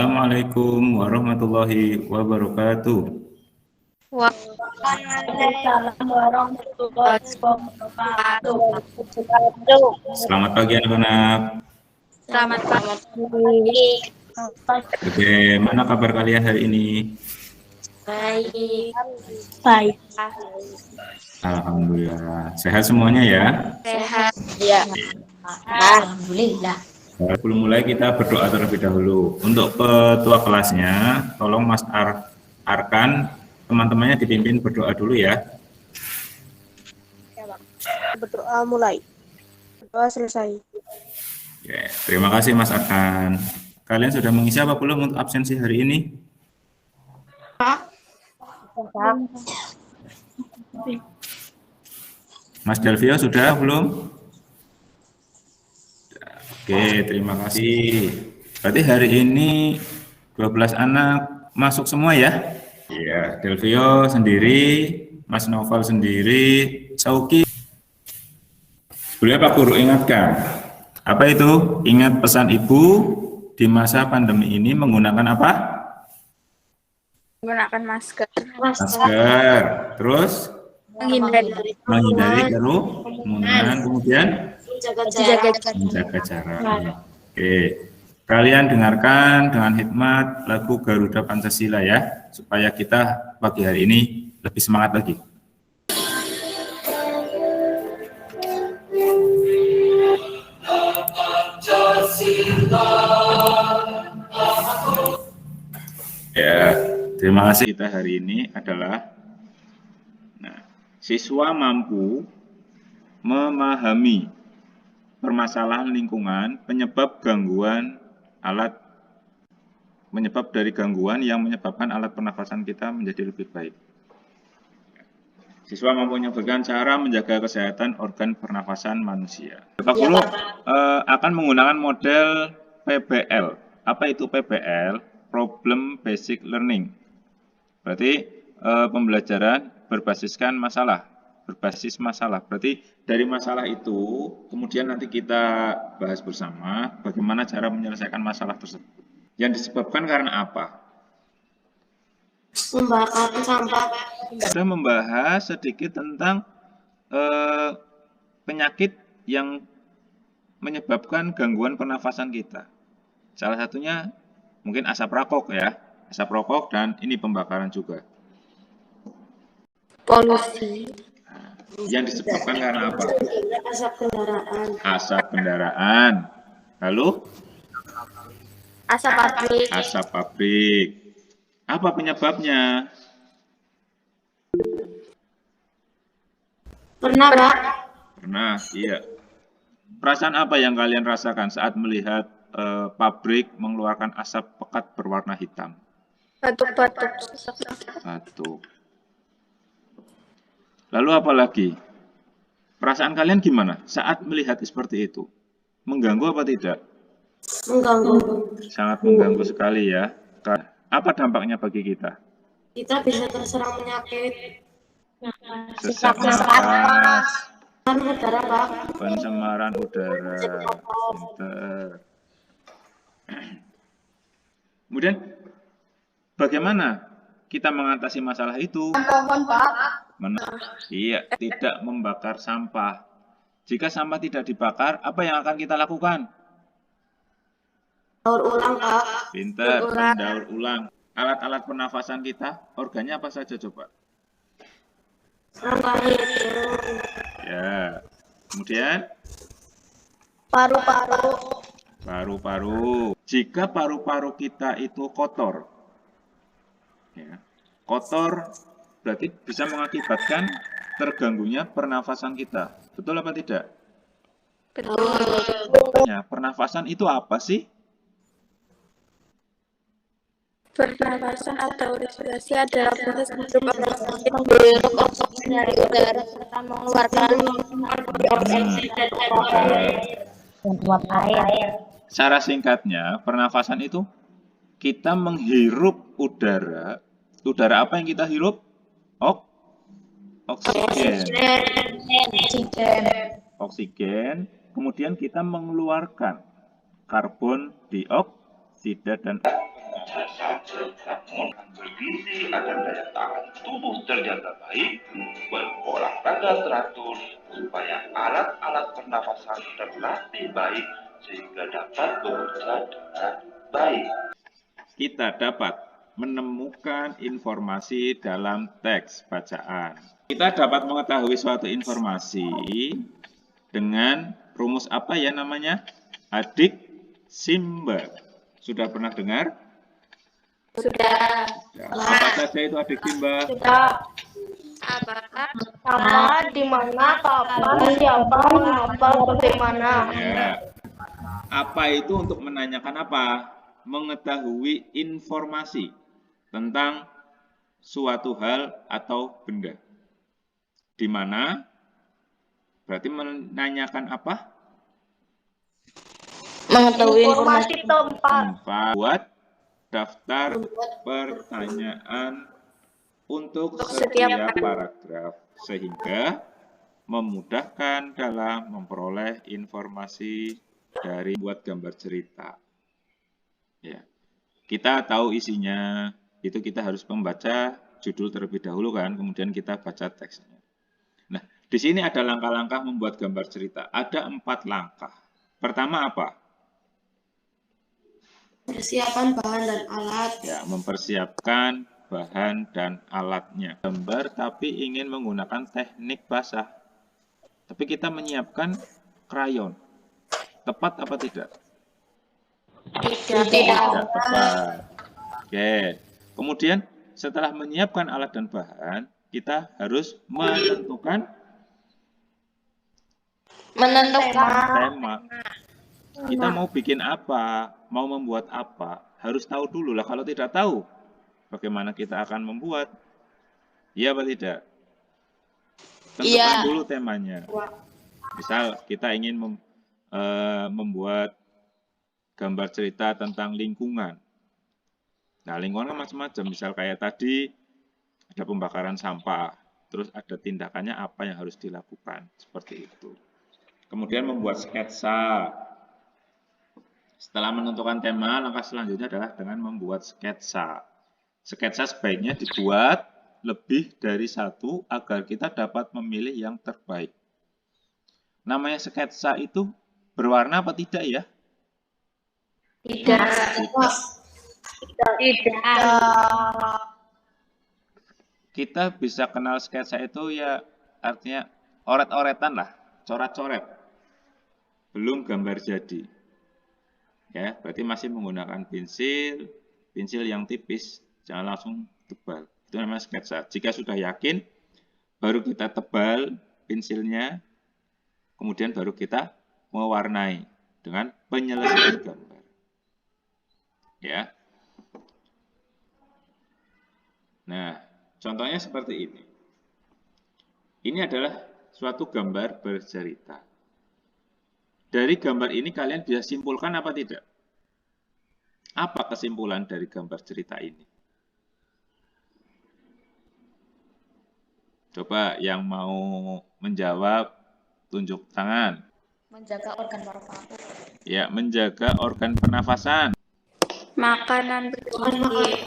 Assalamualaikum warahmatullahi wabarakatuh. Waalaikumsalam warahmatullahi wabarakatuh. Selamat pagi anak-anak. Selamat pagi. Bagaimana kabar kalian hari ini? Baik. Alhamdulillah. Sehat semuanya ya? Sehat. Ya. Alhamdulillah. Sebelum mulai kita berdoa terlebih dahulu. Untuk ketua kelasnya, tolong Mas Arkan, teman-temannya dipimpin berdoa dulu ya. Berdoa mulai. Berdoa selesai. Ya, terima kasih Mas Arkan. Kalian sudah mengisi apa belum untuk absensi hari ini? Mas Delvio sudah belum? Oke, terima kasih. Berarti hari ini 12 anak masuk semua ya? Iya, Delvio sendiri, Mas Noval sendiri, Sauki. Sebelumnya Pak Guru ingatkan, apa itu? Ingat pesan Ibu di masa pandemi ini menggunakan apa? Menggunakan masker. Masker. Terus? Menghindari kerumunan, kemudian menjaga jarak. Oke. Kalian dengarkan dengan hikmat lagu Garuda Pancasila ya, supaya kita pagi hari ini lebih semangat lagi. Ya, terima kasih. Kita hari ini adalah siswa mampu memahami permasalahan lingkungan penyebab dari gangguan yang menyebabkan alat pernafasan kita menjadi lebih baik. Siswa mampu menyampaikan cara menjaga kesehatan organ pernafasan manusia. Pak Guru akan menggunakan model PBL. Apa itu PBL? Problem Basic Learning. Berarti pembelajaran berbasis masalah. Berarti dari masalah itu, kemudian nanti kita bahas bersama bagaimana cara menyelesaikan masalah tersebut. Yang disebabkan karena apa? Membakar sampah. Sudah membahas sedikit tentang penyakit yang menyebabkan gangguan pernafasan kita. Salah satunya mungkin asap rokok ya. Asap rokok dan ini pembakaran juga. Polusi. Yang disebabkan karena apa? Asap kendaraan. Asap kendaraan. Lalu? Asap pabrik. Asap pabrik. Apa penyebabnya? Pernah, Pak? Pernah, iya. Perasaan apa yang kalian rasakan saat melihat pabrik mengeluarkan asap pekat berwarna hitam? Batuk-batuk. Batuk. Lalu apa lagi? Perasaan kalian gimana saat melihat seperti itu? Mengganggu apa tidak? Mengganggu. Sangat mengganggu sekali ya. Apa dampaknya bagi kita? Kita bisa terserang penyakit. Sesak napas, Udara, Pak. pencemaran udara. Pinter. Kemudian, bagaimana kita mengatasi masalah itu? Pohon, Pak. Iya, tidak membakar sampah. Jika sampah tidak dibakar, apa yang akan kita lakukan? Daur ulang, Pak. Pinter, mendaur ulang. Alat-alat pernafasan kita, organnya apa saja coba? Ya, kemudian Paru-paru. paru-paru. Jika paru-paru kita itu kotor, ya, kotor berarti bisa mengakibatkan terganggunya pernafasan kita. Betul apa tidak? Betul. Ya, pernafasan itu apa sih? Pernafasan atau respirasi adalah proses hidup oksigen menghirup oksigen dari udara serta mengeluarkan karbon dioksida dan uap air. Secara singkatnya, pernafasan itu kita menghirup udara. Udara apa yang kita hirup? Oksigen. Oksigen. Kemudian kita mengeluarkan karbon dioksida dan saja, namun bergizi agar daya tahan tubuh terjaga baik, berolahraga teratur supaya alat-alat pernafasan terlatih baik sehingga dapat bekerja dengan baik. Kita dapat menemukan informasi dalam teks bacaan. Kita dapat mengetahui suatu informasi dengan rumus apa ya namanya? Adik Simba. Sudah pernah dengar? Sudah. Apa saja itu adik Simba? Sudah. Apakah? Apa, di mana, kapan, siapa, mengapa, bagaimana. Ya. Apa itu untuk menanyakan apa? Mengetahui informasi tentang suatu hal atau benda. Di mana? Berarti menanyakan apa? Mengetahui informasi tempat. Buat daftar pertanyaan untuk setiap setiap paragraf sehingga memudahkan dalam memperoleh informasi dari buat gambar cerita. Ya. Kita tahu isinya, itu kita harus membaca judul terlebih dahulu kan, kemudian kita baca teksnya. Nah, di sini ada langkah-langkah membuat gambar cerita. Ada 4 langkah. Pertama apa? Persiapan bahan dan alat. Ya, mempersiapkan bahan dan alatnya. Gambar tapi ingin menggunakan teknik basah. Tapi kita menyiapkan krayon. Tepat apa tidak? Tidak. Tidak tepat. Oke. Kemudian setelah menyiapkan alat dan bahan, kita harus menentukan tema. Kita mau bikin apa, mau membuat apa, harus tahu dulu lah. Kalau tidak tahu, bagaimana kita akan membuat? Iya apa tidak? Tentukan dulu temanya. Misal kita ingin membuat gambar cerita tentang lingkungan. Nah, lingkungan kan macam-macam. Misal kayak tadi ada pembakaran sampah, terus ada tindakannya apa yang harus dilakukan, seperti itu. Kemudian membuat sketsa. Setelah menentukan tema, langkah selanjutnya adalah dengan membuat sketsa. Sketsa sebaiknya dibuat lebih dari 1 agar kita dapat memilih yang terbaik. Namanya sketsa itu berwarna apa tidak ya? Tidak. Kita bisa kenal sketsa itu ya artinya oret-oretan lah, coret-coret. Belum gambar jadi. Ya, berarti masih menggunakan pensil yang tipis, jangan langsung tebal. Itu namanya sketsa. Jika sudah yakin, baru kita tebal pensilnya, kemudian baru kita mewarnai dengan penyelesaian gambar. Ya. Nah, contohnya seperti ini. Ini adalah suatu gambar bercerita. Dari gambar ini kalian bisa simpulkan apa tidak? Apa kesimpulan dari gambar cerita ini? Coba yang mau menjawab, tunjuk tangan. Menjaga organ paru-paru. Ya, menjaga organ pernafasan. Makanan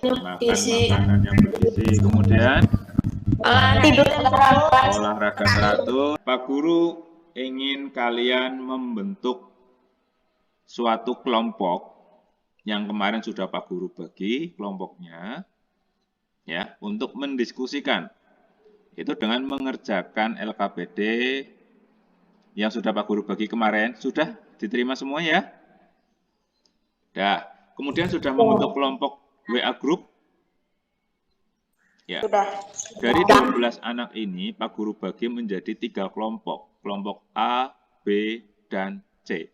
bergizi. Makanan yang bergizi. Kemudian Tidur teratur. olahraga teratur. Pak Guru ingin kalian membentuk suatu kelompok yang kemarin sudah Pak Guru bagi kelompoknya ya untuk mendiskusikan itu dengan mengerjakan LKPD yang sudah Pak Guru bagi kemarin. Sudah diterima semua ya? Dah. Kemudian sudah membentuk kelompok WA group. Ya. Sudah. Dari 12 anak ini Pak Guru bagi menjadi 3 kelompok. Kelompok A, B, dan C.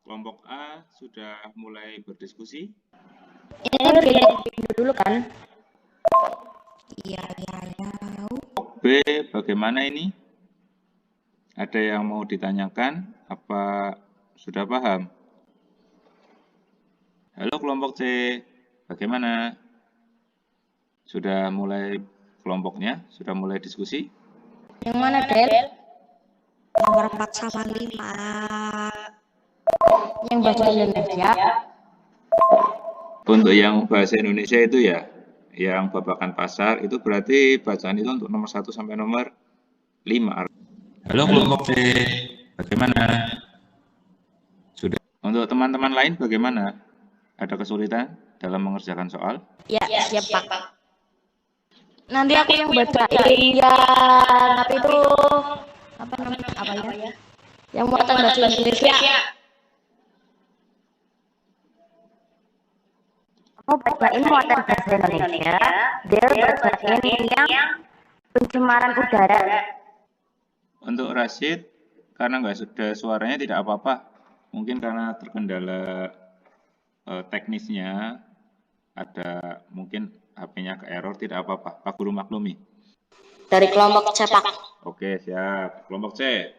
Kelompok A sudah mulai berdiskusi. Ini beda dulu kan? Iya. B, bagaimana ini? Ada yang mau ditanyakan? Apa sudah paham? Halo kelompok C, bagaimana? Sudah mulai kelompoknya? Sudah mulai diskusi? Yang mana, Del? Nomor 4 sama 5. Yang bahasa Indonesia. Untuk yang bahasa Indonesia itu ya, yang babakan pasar itu berarti bacaan itu untuk nomor 1 sampai nomor 5. Halo kelompok C, bagaimana? Sudah. Untuk teman-teman lain bagaimana? Ada kesulitan dalam mengerjakan soal? Ya, siap Pak. Nanti aku yang bacain ya, tapi itu apa ya? Yang muatan bahasa Indonesia. Mau bacain muatan bahasa Indonesia, dia bacain yang pencemaran udara. Untuk Rashid, karena nggak sudah suaranya tidak apa-apa. Mungkin karena terkendala teknisnya, ada mungkin HP-nya ke error, tidak apa-apa. Pak Guru maklumi. Dari kelompok C Pak. Oke, siap. Kelompok C.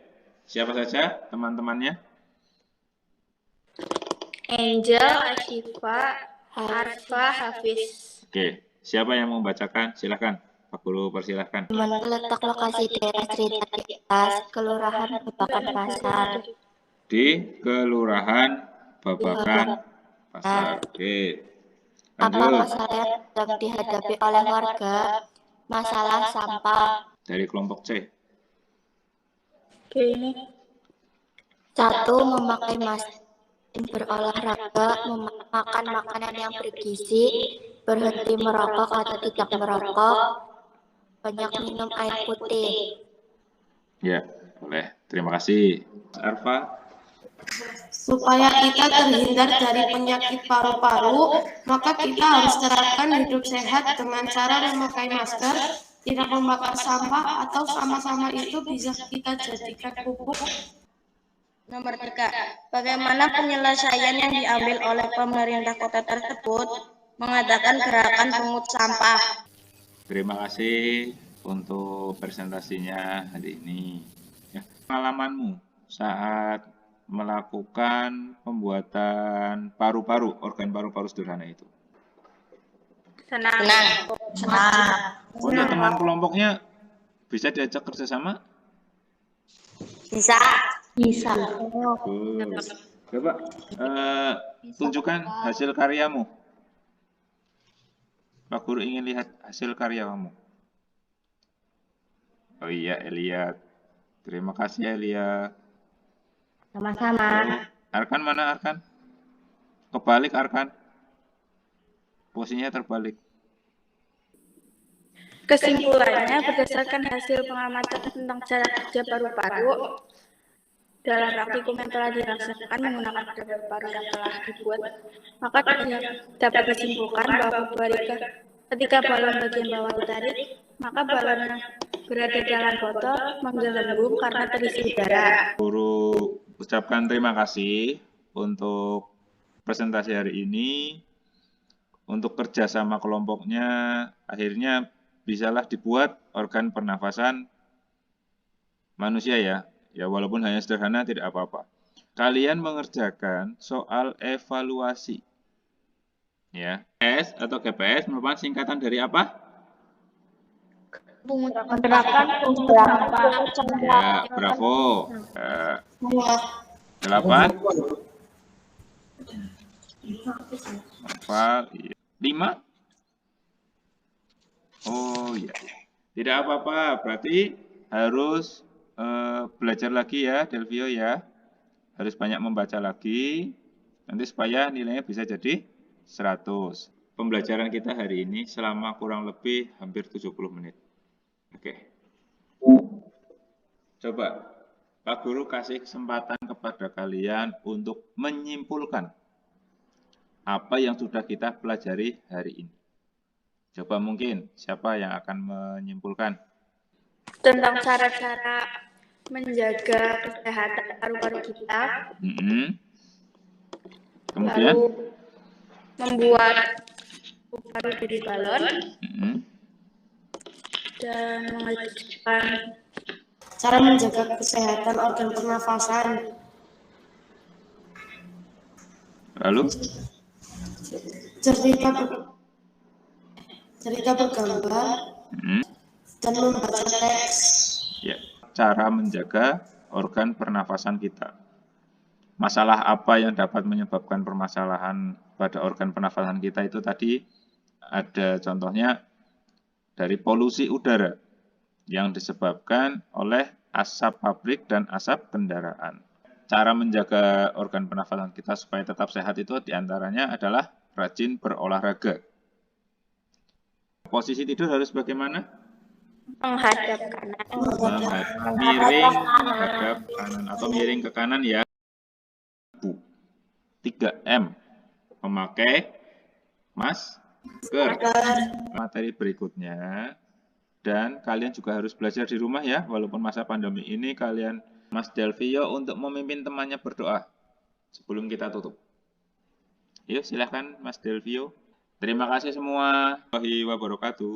Siapa saja teman-temannya? Angel, Ashifa, Arfa, Hafiz. Oke, siapa yang mau membacakan? Silakan. Pak Guru persilahkan. Letak lokasi daerah cerita di atas, Kelurahan Babakan Pasar. Di Kelurahan Babakan Pasar. Oke. Apa Lanjut. masalah yang sedang dihadapi oleh warga? Masalah sampah. Dari kelompok C. Oke, ini. 1. Memakai masker, berolahraga, makan makanan yang bergizi, berhenti merokok atau tidak merokok, banyak minum air putih. Ya, boleh. Terima kasih. Arfa. Supaya kita terhindar dari penyakit paru-paru, maka kita harus terapkan hidup sehat dengan cara memakai masker, tidak membakar sampah, atau sama-sama itu bisa kita jadikan pupuk. Nomor 3. Bagaimana penyelesaian yang diambil oleh pemerintah kota tersebut mengadakan gerakan pungut sampah? Terima kasih untuk presentasinya hari ini. Ya, pengalamanmu saat melakukan pembuatan paru-paru, organ paru-paru sederhana itu. Senang. Untuk teman kelompoknya bisa diajak kerjasama? Bisa. Coba tunjukkan hasil karyamu. Pak Guru ingin lihat hasil karya kamu. Oh iya, Elia. Terima kasih, Elia. Sama-sama. Arkan mana, Arkan? Kebalik, Arkan. Posisinya terbalik. Kesimpulannya, berdasarkan hasil pengamatan tentang cara kerja paru-paru, dalam praktikum yang telah dilaksanakan menggunakan paru-paru yang telah dibuat, maka dapat disimpulkan bahwa ketika balon bagian bawah ditarik, maka balon yang berada dalam botol menggelembung karena terisi udara. Guru ucapkan terima kasih untuk presentasi hari ini. Untuk kerjasama kelompoknya, akhirnya bisalah dibuat organ pernafasan manusia ya. Ya walaupun hanya sederhana tidak apa-apa. Kalian mengerjakan soal evaluasi. Ya, S atau GPS merupakan singkatan dari apa? Gerakan pungut sampah. Ya, bravo. 8. Hafal, iya. 5. Oh iya. Tidak apa-apa, berarti harus belajar lagi ya, Delvio ya. Harus banyak membaca lagi, nanti supaya nilainya bisa jadi 100. Pembelajaran kita hari ini selama kurang lebih hampir 70 menit. Oke. Coba, Pak Guru kasih kesempatan kepada kalian untuk menyimpulkan apa yang sudah kita pelajari hari ini. Coba mungkin, siapa yang akan menyimpulkan? Tentang cara-cara menjaga kesehatan paru-paru kita, Kemudian? lalu membuat paru jadi balon, dan mengajukan Cara menjaga kesehatan organ pernafasan. Lalu? Cerita bergambar dan membaca teks. Ya, cara menjaga organ pernafasan kita. masalah apa yang dapat menyebabkan permasalahan pada organ pernafasan kita itu tadi ada contohnya dari polusi udara yang disebabkan oleh asap pabrik dan asap kendaraan. Cara menjaga organ pernafasan kita supaya tetap sehat itu diantaranya adalah rajin berolahraga. Posisi tidur harus bagaimana? Menghadap kanan. Miring menghadap kanan atau miring ke kanan ya. 3M. Memakai masker. Materi berikutnya. Dan kalian juga harus belajar di rumah ya. Walaupun masa pandemi ini kalian Mas Delvio untuk memimpin temannya berdoa. Sebelum kita tutup. Yuk silahkan Mas Delvio. Terima kasih semua. Warahmatullahi wabarakatuh.